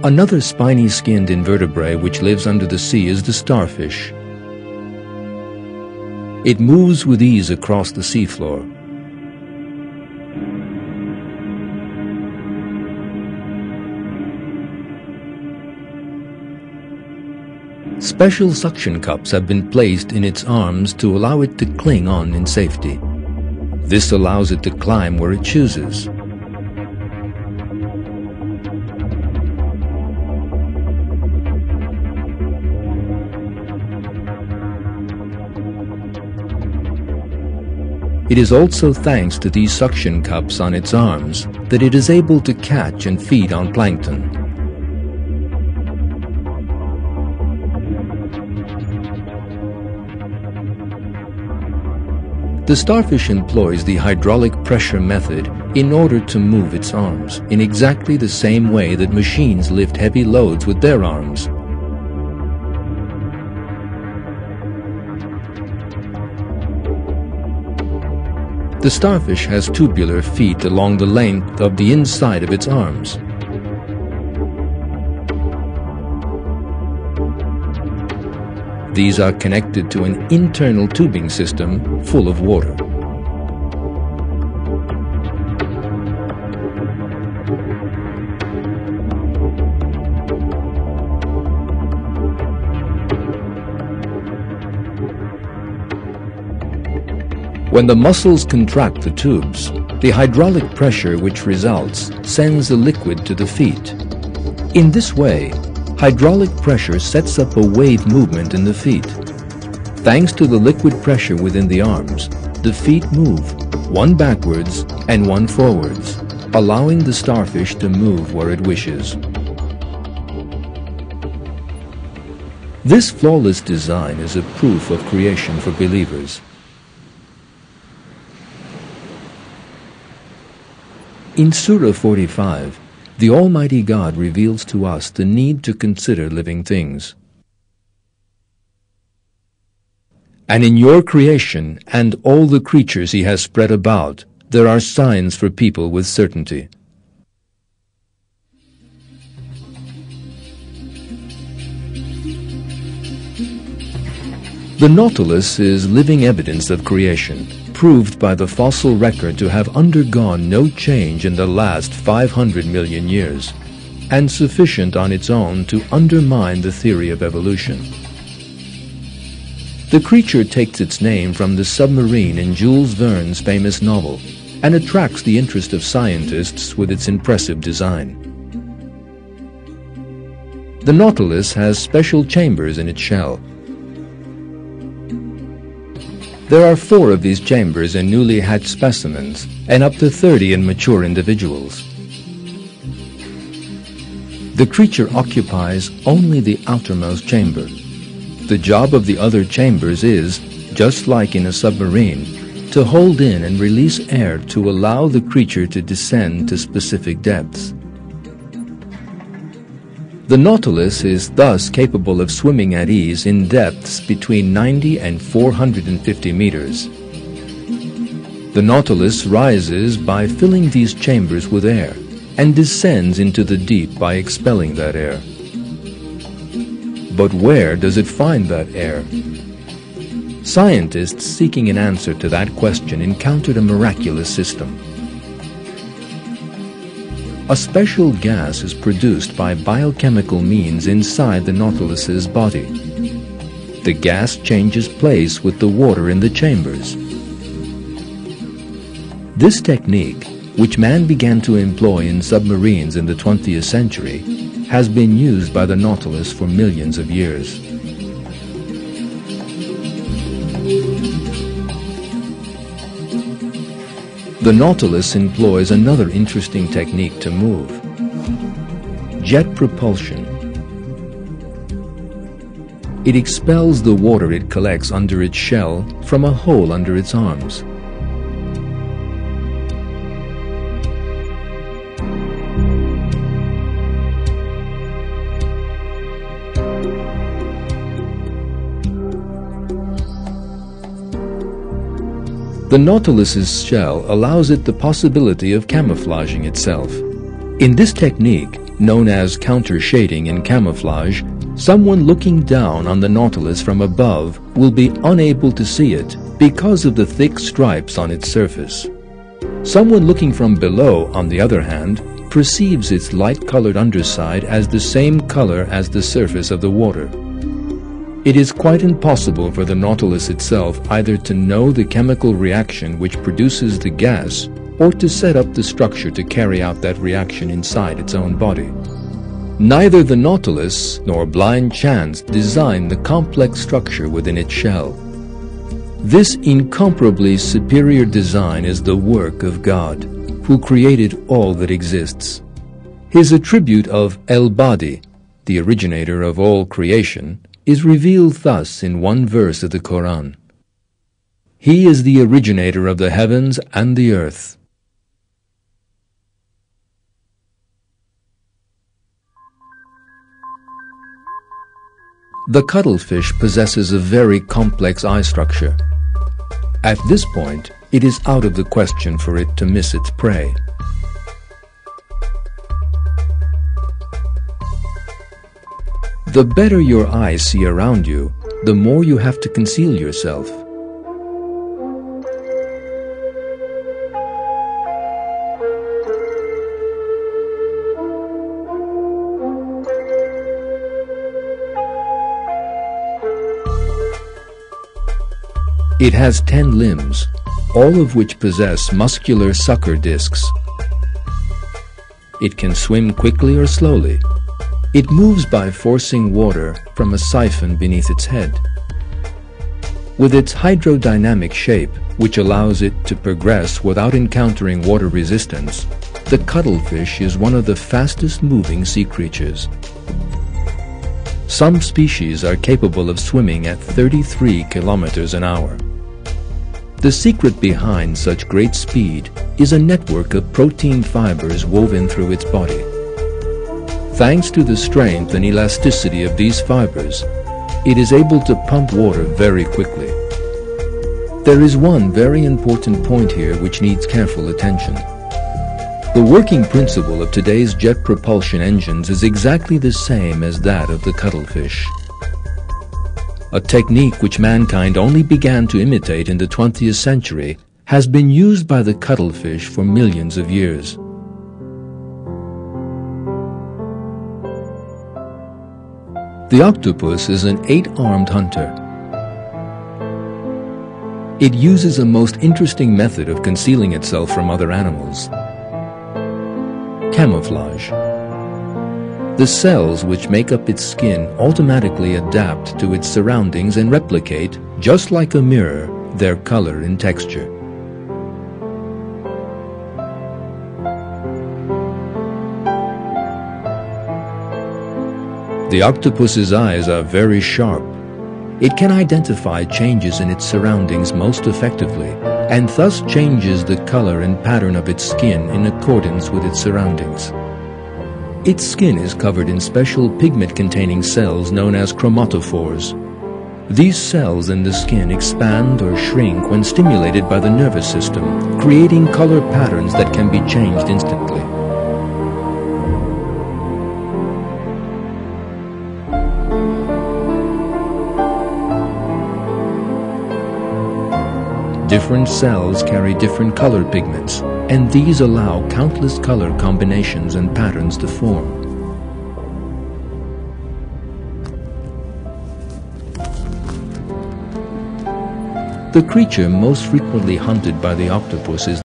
Another spiny-skinned invertebrate which lives under the sea is the starfish. It moves with ease across the seafloor. Special suction cups have been placed in its arms to allow it to cling on in safety. This allows it to climb where it chooses. It is also thanks to these suction cups on its arms that it is able to catch and feed on plankton. The starfish employs the hydraulic pressure method in order to move its arms in exactly the same way that machines lift heavy loads with their arms. The starfish has tubular feet along the length of the inside of its arms. These are connected to an internal tubing system full of water. When the muscles contract the tubes, the hydraulic pressure which results sends the liquid to the feet. In this way, hydraulic pressure sets up a wave movement in the feet. Thanks to the liquid pressure within the arms, the feet move, one backwards and one forwards, allowing the starfish to move where it wishes. This flawless design is a proof of creation for believers. In Surah 45, the Almighty God reveals to us the need to consider living things. And in your creation and all the creatures He has spread about, there are signs for people with certainty. The nautilus is living evidence of creation, proved by the fossil record to have undergone no change in the last 500 million years, and sufficient on its own to undermine the theory of evolution. The creature takes its name from the submarine in Jules Verne's famous novel, and attracts the interest of scientists with its impressive design. The nautilus has special chambers in its shell. There are 4 of these chambers in newly hatched specimens and up to 30 in mature individuals. The creature occupies only the outermost chamber. The job of the other chambers is, just like in a submarine, to hold in and release air to allow the creature to descend to specific depths. The nautilus is thus capable of swimming at ease in depths between 90 and 450 meters. The nautilus rises by filling these chambers with air and descends into the deep by expelling that air. But where does it find that air? Scientists seeking an answer to that question encountered a miraculous system. A special gas is produced by biochemical means inside the nautilus's body. The gas changes place with the water in the chambers. This technique, which man began to employ in submarines in the 20th century, has been used by the nautilus for millions of years. The nautilus employs another interesting technique to move: jet propulsion. It expels the water it collects under its shell from a hole under its arms. The nautilus's shell allows it the possibility of camouflaging itself. In this technique, known as counter-shading in camouflage, someone looking down on the Nautilus from above will be unable to see it because of the thick stripes on its surface. Someone looking from below, on the other hand, perceives its light-colored underside as the same color as the surface of the water. It is quite impossible for the Nautilus itself either to know the chemical reaction which produces the gas or to set up the structure to carry out that reaction inside its own body. Neither the Nautilus nor blind chance designed the complex structure within its shell. This incomparably superior design is the work of God, who created all that exists. His attribute of El-Badi, the originator of all creation, is revealed thus in one verse of the Quran. He is the originator of the heavens and the earth. The cuttlefish possesses a very complex eye structure. At this point, it is out of the question for it to miss its prey. The better your eyes see around you, the more you have to conceal yourself. It has 10 limbs, all of which possess muscular sucker discs. It can swim quickly or slowly. It moves by forcing water from a siphon beneath its head. With its hydrodynamic shape, which allows it to progress without encountering water resistance, the cuttlefish is one of the fastest moving sea creatures. Some species are capable of swimming at 33 kilometers an hour. The secret behind such great speed is a network of protein fibers woven through its body. Thanks to the strength and elasticity of these fibers, it is able to pump water very quickly. There is one very important point here which needs careful attention. The working principle of today's jet propulsion engines is exactly the same as that of the cuttlefish. A technique which mankind only began to imitate in the 20th century has been used by the cuttlefish for millions of years. The octopus is an 8-armed hunter. It uses a most interesting method of concealing itself from other animals: camouflage. The cells which make up its skin automatically adapt to its surroundings and replicate, just like a mirror, their color and texture. The octopus's eyes are very sharp. It can identify changes in its surroundings most effectively, and thus changes the color and pattern of its skin in accordance with its surroundings. Its skin is covered in special pigment-containing cells known as chromatophores. These cells in the skin expand or shrink when stimulated by the nervous system, creating color patterns that can be changed instantly. Different cells carry different color pigments, and these allow countless color combinations and patterns to form. The creature most frequently hunted by the octopus is